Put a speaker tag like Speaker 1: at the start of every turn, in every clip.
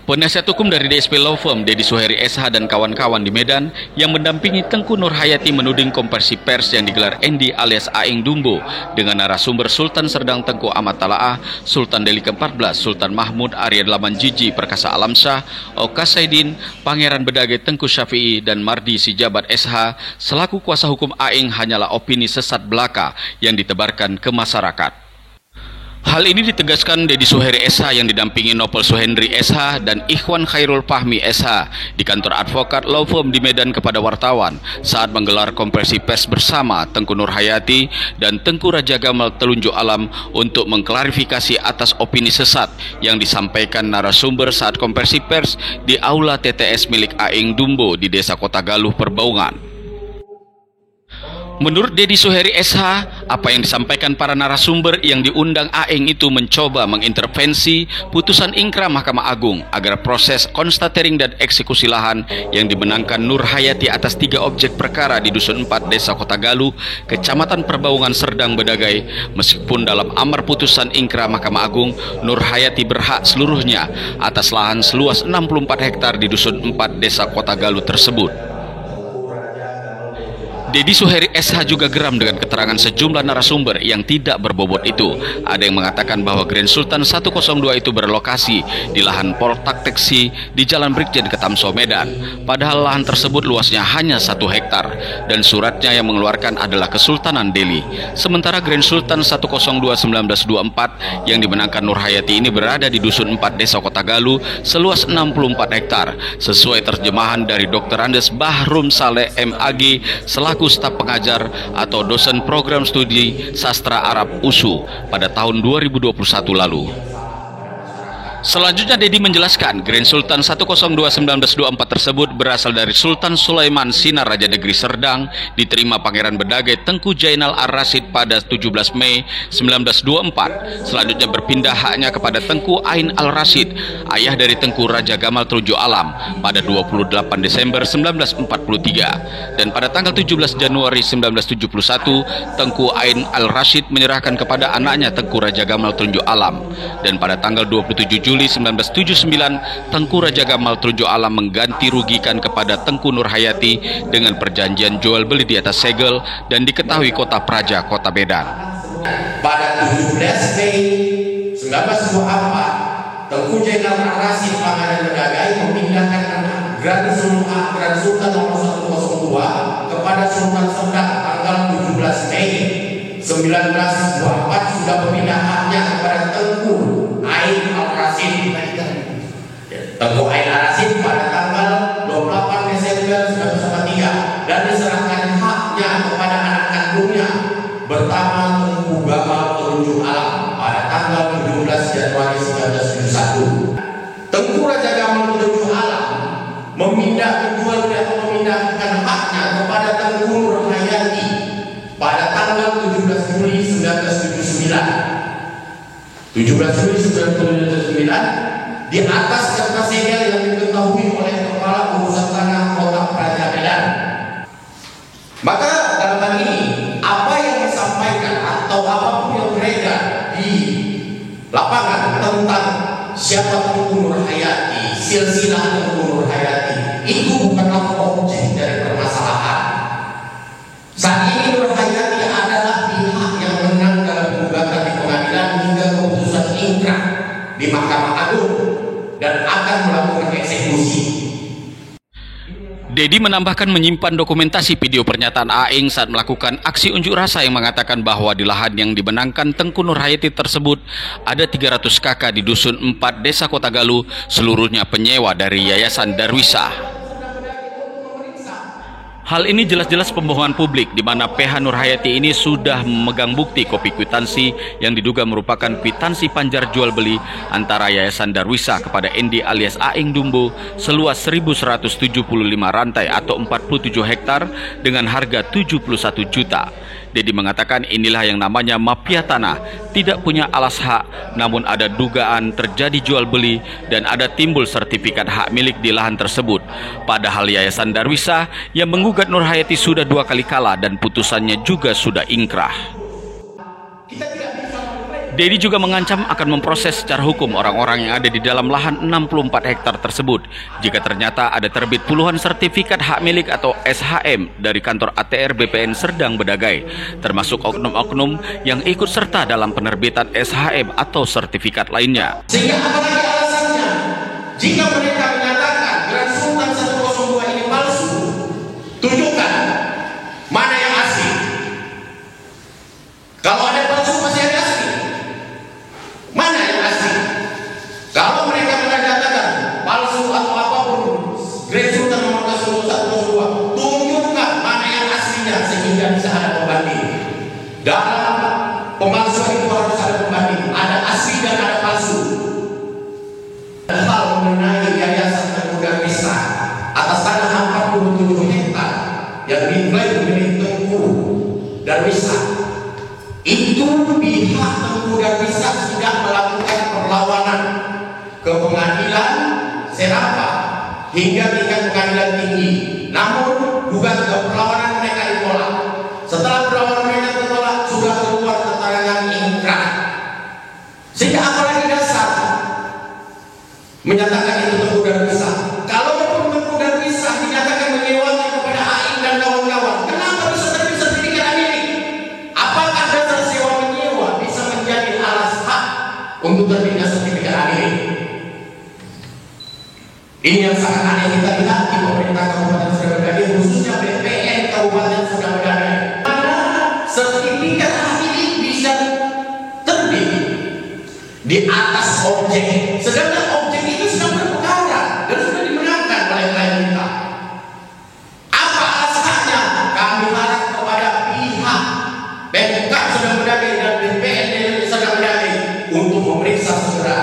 Speaker 1: Penasihat hukum dari DSP Law Firm, Dedi Suheri SH dan kawan-kawan di Medan yang mendampingi Tengku Nurhayati menuding konversi pers yang digelar Endi alias Aeng Dumbo dengan narasumber Sultan Serdang Tengku Ahmad Talaah, Sultan Delhi ke-14, Sultan Mahmud Arya Dlaman Jiji Perkasa Alamsyah, Oka Saidin, Pangeran Bedage Tengku Syafi'i dan Mardi Sijabat SH selaku kuasa hukum Aeng hanyalah opini sesat belaka yang ditebarkan ke masyarakat. Hal ini ditegaskan Dedi Suheri SH yang didampingi Nopel Suhendri SH dan Ikhwan Khairul Fahmi SH di kantor advokat Law Firm di Medan kepada wartawan saat menggelar konferensi pers bersama Tengku Nurhayati dan Tengku Raja Gamal Telunjuk Alam untuk mengklarifikasi atas opini sesat yang disampaikan narasumber saat konferensi pers di Aula TTS milik Aeng Dumbo di Desa Kota Galuh, Perbaungan. Menurut Dedi Suheri SH, apa yang disampaikan para narasumber yang diundang Aeng itu mencoba mengintervensi putusan ingkrah Mahkamah Agung agar proses konstatering dan eksekusi lahan yang dimenangkan Nurhayati atas 3 objek perkara di Dusun 4 Desa Kota Galuh, Kecamatan Perbaungan Serdang Bedagai, meskipun dalam amar putusan ingkrah Mahkamah Agung, Nurhayati berhak seluruhnya atas lahan seluas 64 hektar di Dusun 4 Desa Kota Galuh tersebut. Dedi Suheri SH juga geram dengan keterangan sejumlah narasumber yang tidak berbobot itu. Ada yang mengatakan bahwa Grand Sultan 102 itu berlokasi di lahan Poltak Teksi di Jalan Brigjen Ketamso, Medan. Padahal lahan tersebut luasnya hanya 1 hektar dan suratnya yang mengeluarkan adalah Kesultanan Delhi. Sementara Grand Sultan 102 1924 yang dimenangkan Nurhayati ini berada di Dusun 4 Desa Kota Galuh seluas 64 hektar sesuai terjemahan dari Dr. Andes Bahrum Saleh MAG selaku staf pengajar atau dosen program studi sastra Arab USU pada tahun 2021 lalu. Selanjutnya Dedi menjelaskan Grand Sultan 102 1924 tersebut berasal dari Sultan Sulaiman Sinar Raja Negeri Serdang, diterima Pangeran Bedage Tengku Jainal Ar-Rasyid pada 17 Mei 1924. Selanjutnya berpindah haknya kepada Tengku Ain Al-Rasyid, ayah dari Tengku Raja Gamal Telunjuk Alam pada 28 Desember 1943. Dan pada tanggal 17 Januari 1971, Tengku Ain Al-Rasyid menyerahkan kepada anaknya Tengku Raja Gamal Telunjuk Alam. Dan pada tanggal 27 Juli 1979, Tengku Raja Gamal Telunjuk Alam mengganti rugikan kepada Tengku Nurhayati dengan perjanjian jual beli di atas segel dan diketahui Kota Praja, Kota Medan.
Speaker 2: Pada 17 Mei 1924, Tengku Jainal Ar-Rasyid Pangeran Bedagai memindahkan Grand Sultan nomor 102 kepada Sultan Serdang tanggal 17 Mei 1924 sudah memindah haknya kepada Tengku Ain Al-Rasyid. Tengku Ain Al-Rasyid pada tanggal 28 Desember 1943 dan diserahkan haknya kepada anak kandungnya pertama Tengku Gamal Telunjuk Alam pada tanggal 17 Januari 1971. Tengku Raja Gamal Telunjuk Alam memindahkan haknya kepada Tengku Nurhayati pada tanggal 17 Juli 1979. 17 Juli 1979 di atas kertas segel yang diketahui oleh Kepala Urusan Tanah Kota Praja Medan. Maka dalam hal ini apa yang disampaikan atau apapun yang beredar di lapangan tentang siapa Tengku Nurhayati, silsilah Tengku Nurhayati, itu bukanlah objek dari permasalahan. Saat ini Nurhayati adalah pihak yang menang dalam gugatan di pengadilan hingga keputusan ingkrah di Mahkamah Agung dan akan melakukan eksekusi.
Speaker 1: Dedi menambahkan menyimpan dokumentasi video pernyataan Aeng saat melakukan aksi unjuk rasa yang mengatakan bahwa di lahan yang dimenangkan Tengku Nurhayati tersebut ada 300 kakak di Dusun 4 Desa Kota Galuh, seluruhnya penyewa dari Yayasan Darwisah. Hal ini jelas-jelas pembohongan publik di mana PH Nurhayati ini sudah memegang bukti kopi kwitansi yang diduga merupakan kwitansi panjar jual beli antara Yayasan Darwisah kepada Endi alias Aeng Dumbo seluas 1.175 rantai atau 47 hektar dengan harga 71 juta. Dedi mengatakan inilah yang namanya mafia tanah, tidak punya alas hak, namun ada dugaan terjadi jual beli dan ada timbul sertifikat hak milik di lahan tersebut. Padahal Yayasan Darwisah yang menggugat Nur Hayati sudah 2 kali kalah dan putusannya juga sudah ingkrah. Dedi juga mengancam akan memproses secara hukum orang-orang yang ada di dalam lahan 64 hektar tersebut jika ternyata ada terbit puluhan sertifikat hak milik atau SHM dari kantor ATR BPN Serdang Bedagai, termasuk oknum-oknum yang ikut serta dalam penerbitan SHM atau sertifikat lainnya.
Speaker 2: Sehingga apalagi alasannya jika mereka menyatakan Grand Sultan 102 ini palsu, tunjukkan mana yang asli. Kalau ada palsu pasti ada asli. Mana yang asli? Kalau mereka menyatakan palsu atau apapun Grand Sultan nomor 102, tunjukkan mana yang aslinya sehingga bisa ada pembanding. Dalam pemalsuan itu harus ada pembanding, ada asli dan ada palsu. Hal mengenai Yayasan Tengku Darwisah atas tanah 47 hektar yang diklaim milik Tengku Darwisah, itu pihak Tengku Darwisah sudah melakukan perlawanan ke pengadilan Serapa hingga tingkat pengadilan tinggi. Namun gugatan ke perlawanan mereka ditolak. Setelah perlawanan mereka ditolak, sudah keluar keterangan ingkrah. Sehingga apalagi dasar menyatakan itu Tengku Darwisah? Kalau Tengku Darwisah dinyatakan menyewakan kepada Aing dan kawan-kawan, kenapa bisa terbit sertifikat hak milik? Apakah dasar sewa menyewa bisa menjadi alas hak untuk terbitnya sertifikat hak milik? Ini yang sangat aneh kita lihat di pemerintah Kabupaten Serdang Bedagai, khususnya BPN Kabupaten Serdang Bedagai. Mana sertifikat hak milik bisa terbit di atas objek, sedangkan objek itu sedang berperkara dan sudah dimenangkan oleh klien kita. Apa alasannya? Kami harap kepada pihak Pemkab Serdang Bedagai dan BPN Serdang Bedagai untuk memeriksa segera.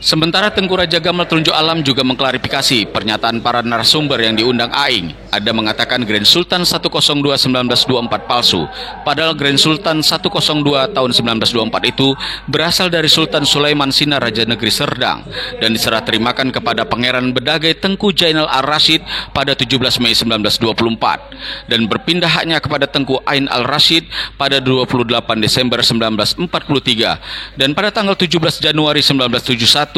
Speaker 1: Sementara Tengku Raja Gamal Telunjuk Alam juga mengklarifikasi pernyataan para narasumber yang diundang Aing. Ada mengatakan Grand Sultan 102 1924 palsu, padahal Grand Sultan 102 tahun 1924 itu berasal dari Sultan Sulaiman Sinar Raja Negeri Serdang dan diserah terimakan kepada Pangeran Bedagai Tengku Jainal Ar-Rasyid pada 17 Mei 1924 dan berpindah haknya kepada Tengku Ain Al-Rasyid pada 28 Desember 1943 dan pada tanggal 17 Januari 1971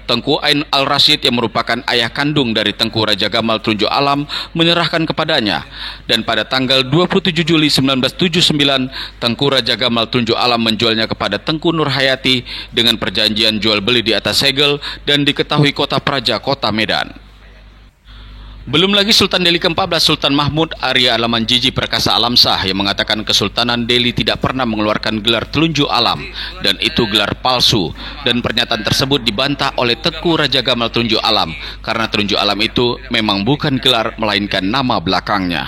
Speaker 1: Tengku Ain Al-Rasyid yang merupakan ayah kandung dari Tengku Raja Gamal Telunjuk Alam menyerahkan kepadanya, dan pada tanggal 27 Juli 1979 Tengku Raja Gamal Telunjuk Alam menjualnya kepada Tengku Nur Hayati dengan perjanjian jual beli di atas segel dan diketahui Kota Praja Kota Medan. Belum lagi Sultan Delhi ke-14 Sultan Mahmud Arya Alamanjiji Perkasa Alamsah yang mengatakan Kesultanan Delhi tidak pernah mengeluarkan gelar Telunjuk Alam dan itu gelar palsu, dan pernyataan tersebut dibantah oleh Tengku Raja Gamal Telunjuk Alam karena Telunjuk Alam itu memang bukan gelar melainkan nama belakangnya.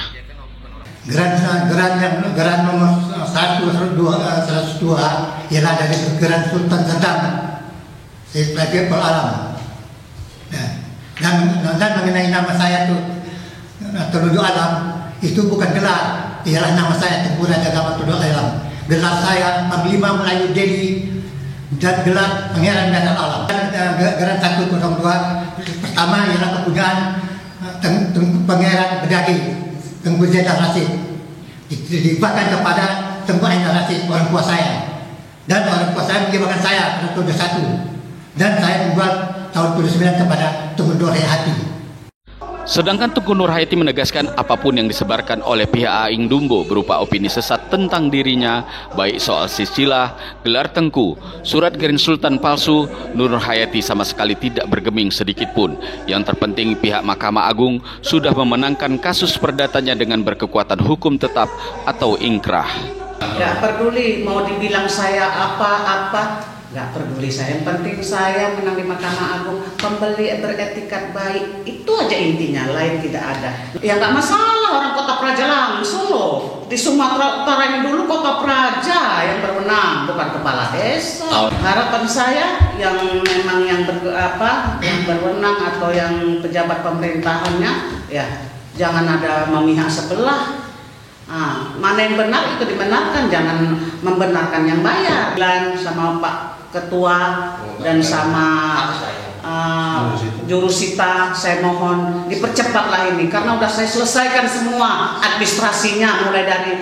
Speaker 3: Geran nomor 102 ialah dari Geran Sultan Serdang sebagai Alam. Dan mengenai nama saya itu Telunjuk Alam itu bukan gelar, ialah nama saya Tengku Raja Gamal Telunjuk Alam. Gelar saya Panglima Melayu Delhi dan gelar Pangeran Medan Alam. Geran 102 pertama ialah kepunyaan Pangeran Bedagai Tengku Jainal Ar-Rasyid, dihibahkan kepada Tengku Ain Al-Rasyid, orang tua saya, dan orang tua saya menghibahkan saya pada tahun 1 dan saya membuat tahun 79 kepada Tengku Nur Hayati.
Speaker 1: Sedangkan Tengku Nur Hayati menegaskan apapun yang disebarkan oleh pihak Aing Dumbo berupa opini sesat tentang dirinya, baik soal silsilah, gelar Tengku, surat Grand Sultan palsu, Nur Hayati sama sekali tidak bergeming sedikit pun. Yang terpenting pihak Mahkamah Agung sudah memenangkan kasus perdatanya dengan berkekuatan hukum tetap atau ingkrah.
Speaker 4: Gak peduli mau dibilang saya apa-apa, gak peduli saya, yang penting saya menang di Mahkamah Agung, pembeli beretikat baik, itu aja intinya, lain tidak ada. Ya gak masalah orang Kota Praja langsung loh, di Sumatera Utara ini dulu Kota Praja yang berwenang, bukan kepala desa. Harapan saya yang memang yang berwenang atau yang pejabat pemerintahannya, ya jangan ada memihak sebelah. Mana yang benar itu dibenarkan, jangan membenarkan yang bayar. Dan sama Pak Ketua dan sama jurusita, saya mohon dipercepatlah ini karena udah saya selesaikan semua administrasinya, mulai dari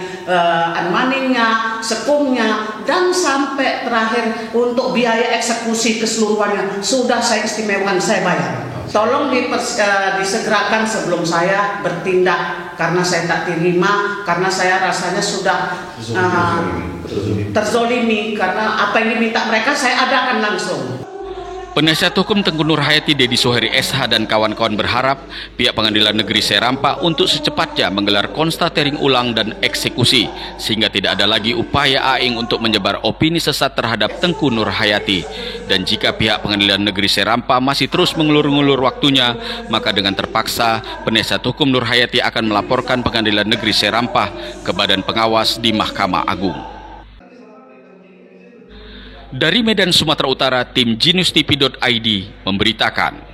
Speaker 4: adminnya, sekumnya, dan sampai terakhir untuk biaya eksekusi keseluruhannya sudah saya istimewakan, saya bayar. Tolong disegerakan sebelum saya bertindak karena saya tak terima, karena saya rasanya sudah terzolimi karena apa yang diminta mereka saya adakan langsung.
Speaker 1: Penasihat hukum Tengku Nur Hayati Dedi Soheri SH dan kawan-kawan berharap pihak Pengadilan Negeri Serampa untuk secepatnya menggelar konstatering ulang dan eksekusi sehingga tidak ada lagi upaya Aing untuk menyebar opini sesat terhadap Tengku Nur Hayati. Dan jika pihak Pengadilan Negeri Serampa masih terus mengulur-ngulur waktunya, maka dengan terpaksa penasihat hukum Nur Hayati akan melaporkan Pengadilan Negeri Serampa ke Badan Pengawas di Mahkamah Agung. Dari Medan, Sumatera Utara, tim GenewsTV.id memberitakan.